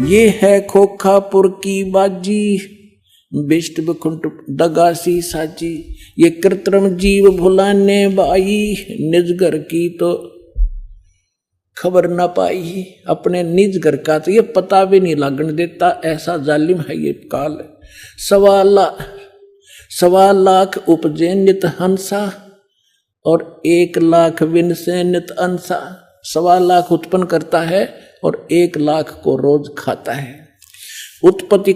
ये है खोखापुर की बाजी, बिष्ट बकुंठ दगासी साची। ये कृत्रिम जीव भुलाने बाई, निज घर की तो खबर ना पाई। अपने निज घर का तो ये पता भी नहीं लगने देता, ऐसा जालिम है ये काल। 1.25 लाख उपजे नित हंसा, और 1 लाख विन से नित अंसा। 1.25 लाख उत्पन्न करता है और 1 लाख को रोज खाता है। उत्पत्ति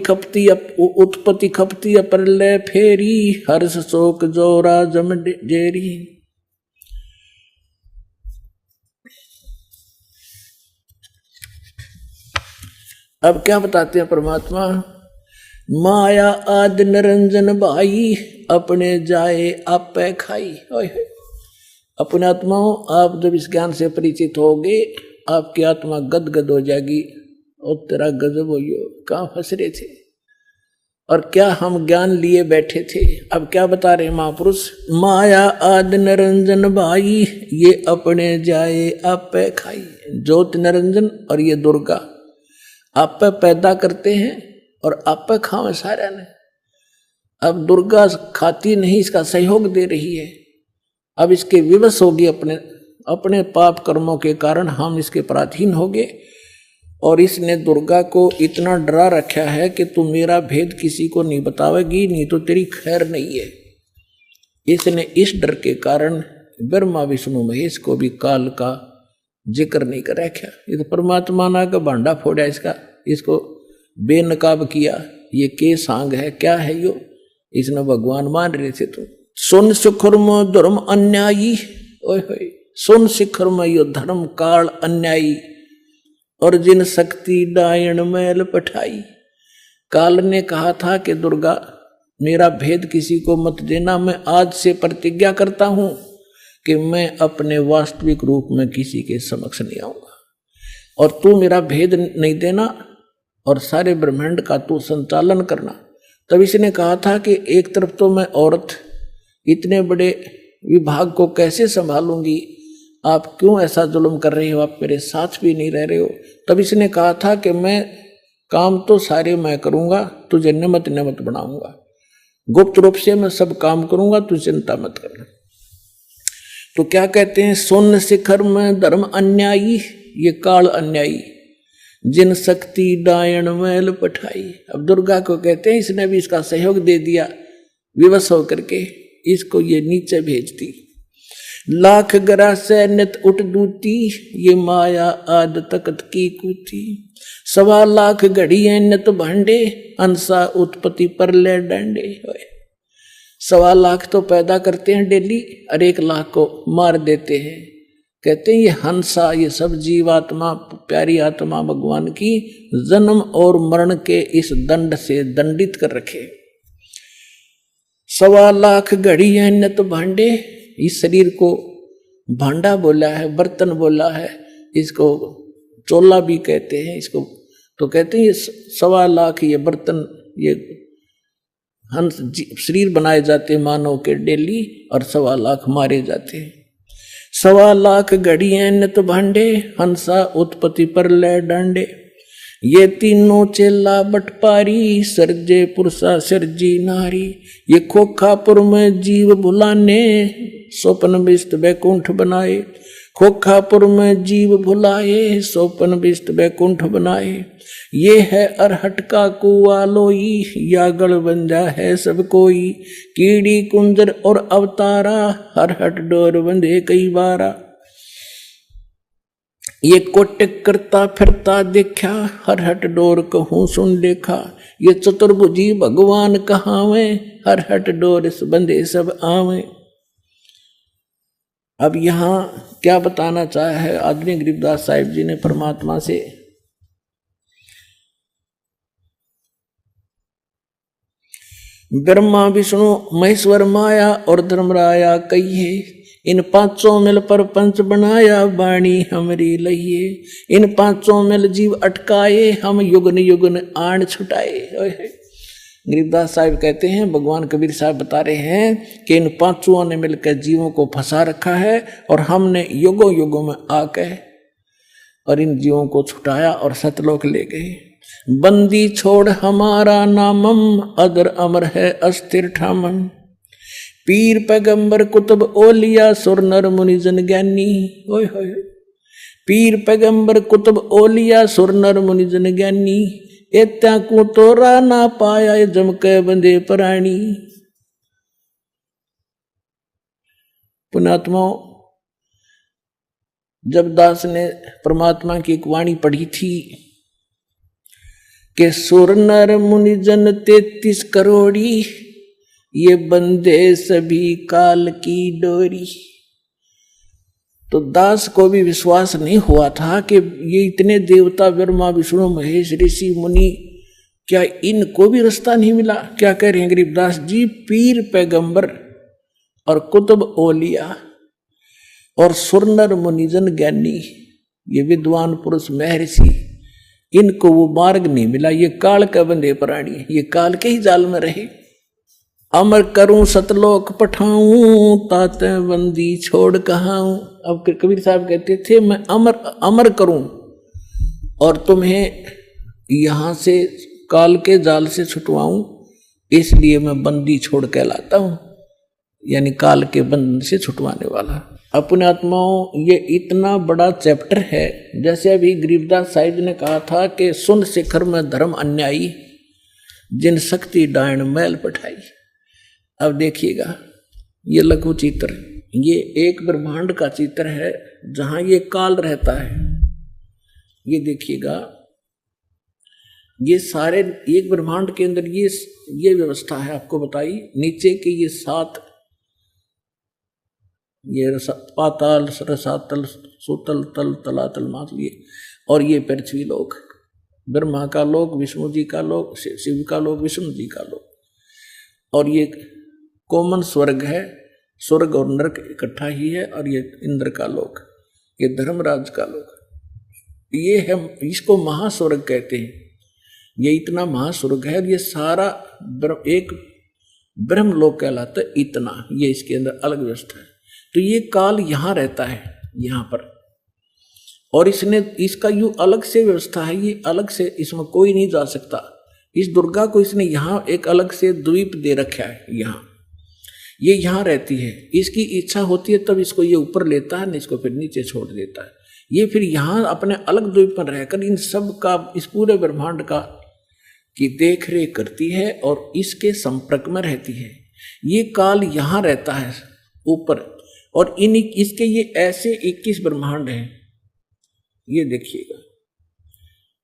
खपती अप्रलय फेरी, हर्ष शोक जोरा जम जेरी। अब क्या बताते हैं परमात्मा? माया आदि निरंजन भाई, अपने जाए आप पे खाई। अपने आत्माओं, आप जब इस ज्ञान से परिचित होगे, आपकी आत्मा गदगद हो जाएगी। और तेरा गजब हो, कहाँ फंस रहे थे और क्या हम ज्ञान लिए बैठे थे। अब क्या बता रहे महापुरुष? माया आदि निरंजन भाई, ये अपने जाए आप पे खाई। ज्योति निरंजन और ये दुर्गा आप पे पैदा करते हैं और आप पे खावे सारे ने। अब दुर्गा खाती नहीं, इसका सहयोग दे रही है। अब इसके विवश होगी, अपने पाप कर्मों के कारण हम इसके पराधीन हो गए। और इसने दुर्गा को इतना डरा रखा है कि तू मेरा भेद किसी को नहीं बतावेगी, नहीं तो तेरी खैर नहीं है। इसने इस डर के कारण ब्रह्मा विष्णु महेश को भी काल का जिक्र नहीं कर रखा। ये तो परमात्मा ना का भांडा फोड़ा इसको बेनकाब किया। ये के सांग है, क्या है यो? इसने भगवान मान रहे थे। तो सुन शिखर में धर्म अन्यायी, सुन शिखर में यो धर्म काल अन्यायी, और जिन शक्ति डायन मैल पठाई। काल ने कहा था कि दुर्गा मेरा भेद किसी को मत देना। मैं आज से प्रतिज्ञा करता हूं कि मैं अपने वास्तविक रूप में किसी के समक्ष नहीं आऊंगा, और तू मेरा भेद नहीं देना और सारे ब्रह्मांड का तू संचालन करना। तब इसने कहा था कि एक तरफ तो मैं औरत इतने बड़े विभाग को कैसे संभालूंगी, आप क्यों ऐसा जुल्म कर रहे हो, आप मेरे साथ भी नहीं रह रहे हो। तब इसने कहा था कि मैं काम तो सारे मैं करूंगा, तुझे निमित्त बनाऊंगा, गुप्त रूप से मैं सब काम करूंगा, तू चिंता मत करना। तो क्या कहते हैं? सुन शिखर में धर्म अन्यायी, ये काल अन्यायी, जिन शक्ति डायन मैल पठाई। अब दुर्गा को कहते हैं इसने भी इसका सहयोग दे दिया, विवश होकर के इसको ये नीचे भेज दी। लाख गरा से नित उठ दूती, ये माया आद तकत की कूती। 1.25 लाख घड़िए नित भांडे, अंसा उत्पत्ति पर ले डांडे। 1.25 लाख तो पैदा करते हैं डेली, और 1 लाख को मार देते हैं। कहते हैं ये हंसा, ये सब जीवात्मा, प्यारी आत्मा भगवान की जन्म और मरण के इस दंड से दंडित कर रखे। 1.25 लाख घड़ी है नित भांडे, इस शरीर को भांडा बोला है, बर्तन बोला है, इसको चोला भी कहते हैं इसको। तो कहते हैं ये 1.25 लाख ये बर्तन, ये हंस शरीर बनाए जाते मानव के डेली, और 1.25 लाख मारे जाते हैं। 1.25 लाख घड़ियां नित भांडे, हंसा उत्पत्ति पर ले डांडे। ये तीनों चेला बटपारी, सरजे पुरुषा सरजी नारी। ये खोखापुर में जीव भुलाने, स्वप्न बिस्त बैकुंठ बनाए। खोखापुर में जीव भुलाए, स्वप्न बिस्त बैकुंठ बनाए। ये है अरहट का कुआ लोई, या गढ़बंजा है सब कोई। कीड़ी कुंजर और अवतारा, अरहट डोर बंधे कई बारा। ये कोटिक करता फिरता देखा, अरहट डोर कहूँ सुन देखा। ये चतुर्भुजी भगवान कहावे, अरहट डोर बंधे सब आवे। अब यहाँ क्या बताना चाहा है आदरणीय गरीबदास साहिब जी ने परमात्मा से? ब्रह्मा विष्णु महेश्वर माया और धर्मराया कहिए, इन 500 मिल पर पंच बनाया, वाणी हमरी लहिए। इन 500 मिल जीव अटकाए, हम युगन युगन आण छुटाए। गरीबदास साहिब कहते हैं, भगवान कबीर साहब बता रहे हैं कि इन 500 ने मिलकर जीवों को फंसा रखा है, और हमने युगों युगों में आकर और इन जीवों को छुटाया और सतलोक ले गए। बंदी छोड़ हमारा नामम, अगर अमर है अस्थिर ठामम। पीर पैगंबर कुतुब ओलिया, सुर नर मुनिजन ज्ञानी। ओए होए, पीर पैगंबर कुतुब ओलिया, सुर नर मुनिजन ज्ञानी। एत्या को तोरा ना पाया, जम के बंदे प्राणी। पुण्यात्माओं, जब दास ने परमात्मा की एक वाणी पढ़ी थी कि सुर नर मुनिजन 33 करोड़ी, ये बंदे सभी काल की डोरी, तो दास को भी विश्वास नहीं हुआ था कि ये इतने देवता ब्रह्मा विष्णु महेश ऋषि मुनि, क्या इनको भी रास्ता नहीं मिला? क्या कह रहे हैं गरीबदास जी? पीर पैगंबर और कुतुब ओलिया और सुरनर मुनिजन ज्ञानी, ये विद्वान पुरुष महर्षि, इनको वो मार्ग नहीं मिला। ये काल का बंदे प्राणी, ये काल के ही जाल में रहे। अमर करूं सतलोक पठाऊं, ताते बंदी छोड़ कहाऊं। अब कबीर साहब कहते थे मैं अमर करूं और तुम्हें यहां से काल के जाल से छुटवाऊं, इसलिए मैं बंदी छोड़ के लाता हूं, यानी काल के बंधन से छुटवाने वाला। अपने आत्माओं, ये इतना बड़ा चैप्टर है। जैसे अभी गरीबदास साहिब ने कहा था कि सुन शिखर में धर्म अन्यायी, जिन शक्ति डायण मैल पठाई। अब देखिएगा, ये लघु चित्र, ये एक ब्रह्मांड का चित्र है जहां ये काल रहता है। ये देखिएगा, ये सारे एक ब्रह्मांड के अंदर ये व्यवस्था है आपको बताई। नीचे के ये 7, ये पाताल, रसातल, सुतल, तल, तलातल, मातल, ये और ये पृथ्वी लोक, ब्रह्मा का लोक, विष्णु जी का लोक, शिव का लोक, विष्णु जी का लोक, और ये कॉमन स्वर्ग है। स्वर्ग और नरक इकट्ठा ही है। और ये इंद्र का लोक, ये धर्मराज का लोक, ये है, इसको महास्वर्ग कहते हैं। ये इतना महास्वर्ग है। ये सारा एक ब्रह्म लोक कहलाता है। इतना ये इसके अंदर अलग व्यवस्था है। तो ये काल यहाँ रहता है, यहाँ पर, और इसका यूं अलग से व्यवस्था है। ये अलग से, इसमें कोई नहीं जा सकता। इस दुर्गा को इसने यहाँ एक अलग से द्वीप दे रखा है। यहाँ ये यहाँ रहती है। इसकी इच्छा होती है तब इसको ये ऊपर लेता है, नहीं इसको फिर नीचे छोड़ देता है। ये फिर यहाँ अपने अलग द्वीप पर रहकर इन सब का, इस पूरे ब्रह्मांड का की देख रेख करती है और इसके संपर्क में रहती है। ये काल यहाँ रहता है ऊपर, और इसके ये ऐसे 21 ब्रह्मांड हैं। ये देखिएगा,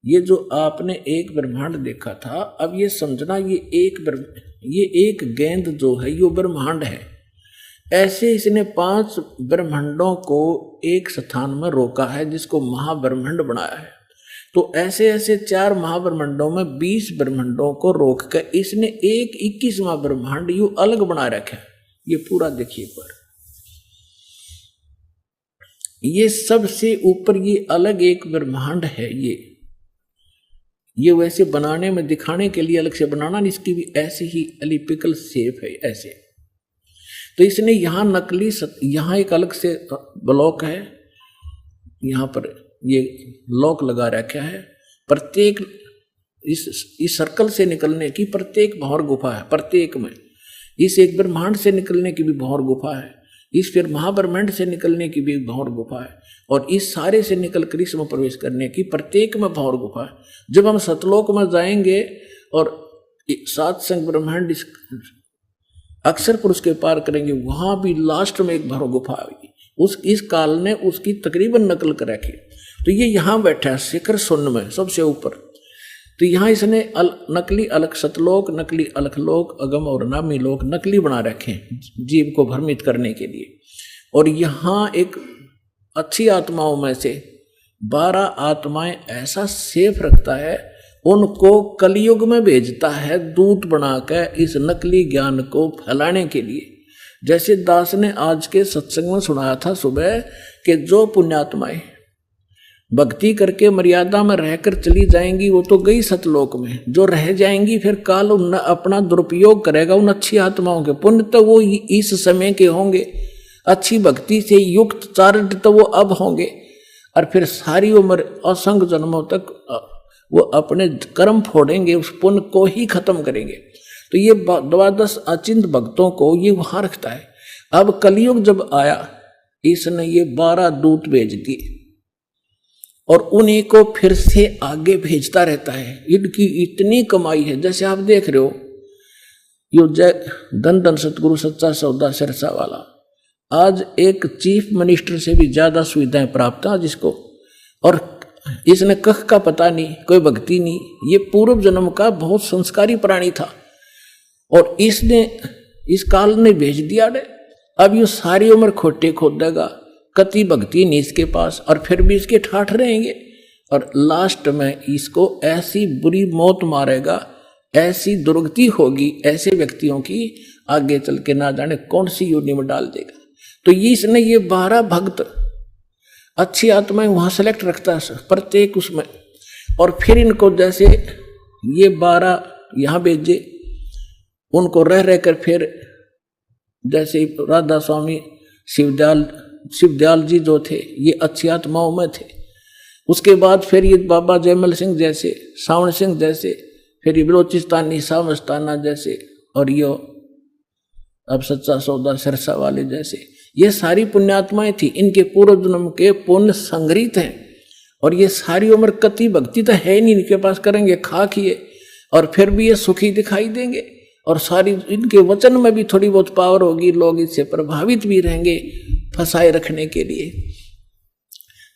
ये जो आपने एक ब्रह्मांड देखा था, अब ये समझना ये एक गेंद जो है ये ब्रह्मांड है। ऐसे इसने 5 ब्रह्मांडों को एक स्थान में रोका है, जिसको महाब्रह्मांड बनाया है। तो ऐसे ऐसे 4 महाब्रह्मांडों में 20 ब्रह्मांडों को रोक कर इसने एक 21वां ब्रह्मांड यूं अलग बना रखा है। ये पूरा देखिए पर, ये सबसे ऊपर ये अलग एक ब्रह्मांड है। ये वैसे बनाने में, दिखाने के लिए अलग से बनाना, इसकी भी ऐसे ही एलिपिकल शेप है ऐसे। तो इसने यहाँ नकली यहाँ एक अलग से ब्लॉक है, यहाँ पर ये लॉक लगा रखा है। प्रत्येक इस सर्कल से निकलने की प्रत्येक भौर गुफा है। प्रत्येक में इस एक ब्रह्मांड से निकलने की भी भौर गुफा है, इस फिर महाब्रह्मांड से निकलने की भी भौर गुफा है, और इस सारे से निकल कर इसमें प्रवेश करने की प्रत्येक में भौर गुफा है। जब हम सतलोक में जाएंगे और 7 संग ब्रह्मांड अक्षर पुरुष के पार करेंगे, वहां भी लास्ट में एक भौर गुफा आएगी। इस काल ने उसकी तकरीबन नकल कर रखी। तो ये यहाँ बैठा है शिखर शून्य में सबसे ऊपर। तो यहाँ इसने नकली अलग सतलोक, नकली अलग लोक, अगम और नामी लोक नकली बना रखे हैं जीव को भ्रमित करने के लिए। और यहाँ एक अच्छी आत्माओं में से 12 आत्माएं ऐसा सेफ रखता है, उनको कलयुग में भेजता है दूत बनाकर इस नकली ज्ञान को फैलाने के लिए। जैसे दास ने आज के सत्संग में सुनाया था सुबह कि जो पुण्यात्माएं भक्ति करके मर्यादा में रहकर चली जाएंगी वो तो गई सतलोक में, जो रह जाएंगी फिर काल अपना दुरुपयोग करेगा उन अच्छी आत्माओं के। पुण्य तो वो इस समय के होंगे, अच्छी भक्ति से युक्त चारित्र तो वो अब होंगे, और फिर सारी उम्र असंख्य जन्मों तक वो अपने कर्म फोड़ेंगे, उस पुण्य को ही खत्म करेंगे। तो ये 12 अचिंत भक्तों को ये वहां रखता है। अब कलयुग जब आया, इसने ये 12 दूत भेज दिए और उन्हीं को फिर से आगे भेजता रहता है। इनकी इतनी कमाई है, जैसे आप देख रहे हो यो जय धन धन सतगुरु सच्चा सौदा सिरसा वाला, आज एक चीफ मिनिस्टर से भी ज्यादा सुविधाएं प्राप्त हैं जिसको, और इसने कख का पता नहीं, कोई भक्ति नहीं, ये पूर्व जन्म का बहुत संस्कारी प्राणी था और इसने इस काल ने भेज दिया ने। अब ये सारी उम्र खोटे खोदेगा, कति भक्ति नहीं इसके पास, और फिर भी इसके ठाठ रहेंगे और लास्ट में इसको ऐसी बुरी मौत मारेगा, ऐसी दुर्गति होगी ऐसे व्यक्तियों की, आगे चल के ना जाने कौन सी योनि में डाल देगा। तो ये इसने ये 12 भक्त अच्छी आत्माएं वहां सेलेक्ट रखता है प्रत्येक उसमें, और फिर इनको जैसे ये 12 यहां भेजे, उनको रह रहकर फिर जैसे राधा स्वामी शिवदयाल जी जो थे ये अच्छी आत्माओं में थे। उसके बाद फिर ये बाबा जयमल सिंह जैसे, सावन सिंह जैसे, फिर ये बलोचिस्तानी सामस्ताना जैसे, और यो अब सच्चा सौदा सिरसा वाले जैसे, ये सारी पुण्यात्माएं थी। इनके पूर्व जन्म के पुण्य संग्रहित हैं और ये सारी उम्र कति भक्ति तो है नहीं इनके पास, करेंगे खा किए और फिर भी ये सुखी दिखाई देंगे, और सारी इनके वचन में भी थोड़ी बहुत पावर होगी, लोग इससे प्रभावित भी रहेंगे फंसाए रखने के लिए।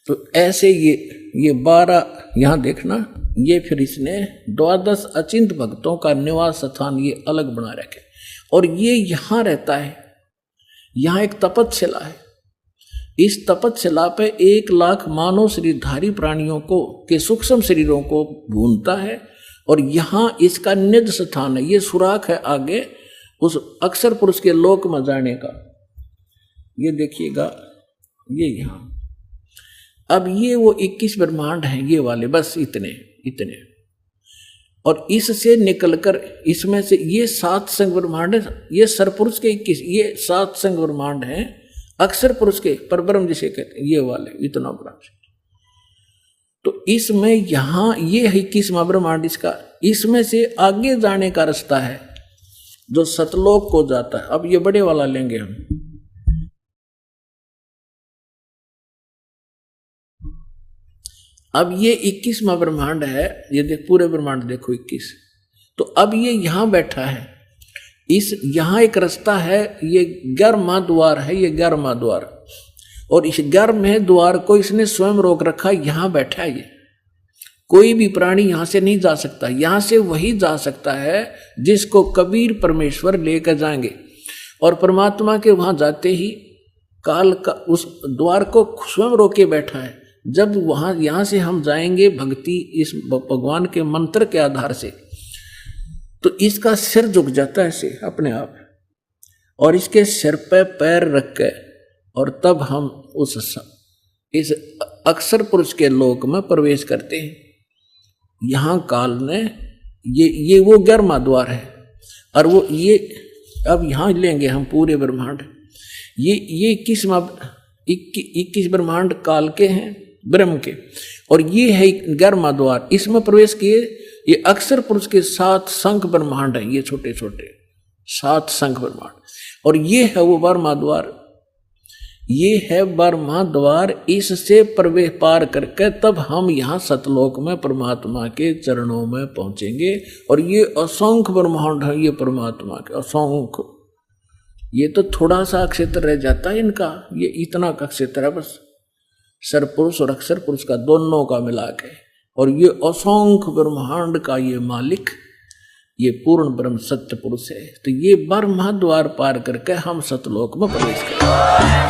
तो ऐसे ये 12 यहां देखना, ये फिर इसने 12 अचिंत भक्तों का निवास स्थान ये अलग बना रखे, और ये यहां रहता है। यहां एक तपस्शिला है, इस तपस्शिला पे 1 लाख मानव शरीरधारी प्राणियों को के सूक्ष्म शरीरों को भूनता है, और यहां इसका निज स्थान है। ये सुराख है आगे उस अक्षर पुरुष के लोक में जाने का। ये देखिएगा, ये यहां अब ये वो 21 ब्रह्मांड हैं ये वाले, बस इतने, और इससे निकलकर इसमें से ये 7 संग ब्रह्मांड है। ये सरपुरुष के 21, ये 7 संग ब्रह्मांड हैं अक्षर पुरुष के, परब्रह्म जिसे कहते हैं, ये वाले इतना बड़ा। तो इसमें यहां ये 21वां ब्रह्मांड इसका, इसमें से आगे जाने का रास्ता है जो सतलोक को जाता है। अब ये बड़े वाला लेंगे हम, अब ये 21वां ब्रह्मांड है, ये देख पूरे ब्रह्मांड देखो 21। तो अब ये यहां बैठा है, इस यहां एक रास्ता है, ये 11वां द्वार है, ये 11वां द्वार, और इस 11वें द्वार को इसने स्वयं रोक रखा। यहां बैठा है ये, कोई भी प्राणी यहां से नहीं जा सकता। यहां से वही जा सकता है जिसको कबीर परमेश्वर लेकर जाएंगे, और परमात्मा के वहां जाते ही काल का उस द्वार को स्वयं रोके बैठा है। जब वहां यहां से हम जाएंगे भक्ति इस भगवान के मंत्र के आधार से, तो इसका सिर झुक जाता है ऐसे अपने आप, और इसके सिर पे पैर रख के, और तब हम इस अक्षर पुरुष के लोक में प्रवेश करते हैं। यहां काल ने ये वो 11वां द्वार है, और वो ये अब यहां लेंगे हम पूरे ब्रह्मांड। ये 21 ब्रह्मांड काल के हैं, ब्रह्म के, और ये है 11वां द्वार। इसमें प्रवेश किए ये अक्षर पुरुष के 7 शंख ब्रह्मांड है, ये छोटे छोटे 7 शंख ब्रह्मांड, और ये है वो 12वां द्वार। ये है 12वां द्वार, इससे प्रवेश पार करके तब हम यहाँ सतलोक में परमात्मा के चरणों में पहुंचेंगे। और ये असंख्य ब्रह्मांड है, ये परमात्मा के असंख्य, ये तो थोड़ा सा क्षेत्र रह जाता है इनका, ये इतना का क्षेत्र है बस, सरपुरुष और अक्षर पुरुष का दोनों का मिला के। और ये असंख्य ब्रह्मांड का ये मालिक, ये पूर्ण ब्रह्म सत्य पुरुष है। तो ये 12वां द्वार पार करके हम सतलोक में प्रवेश करेंगे।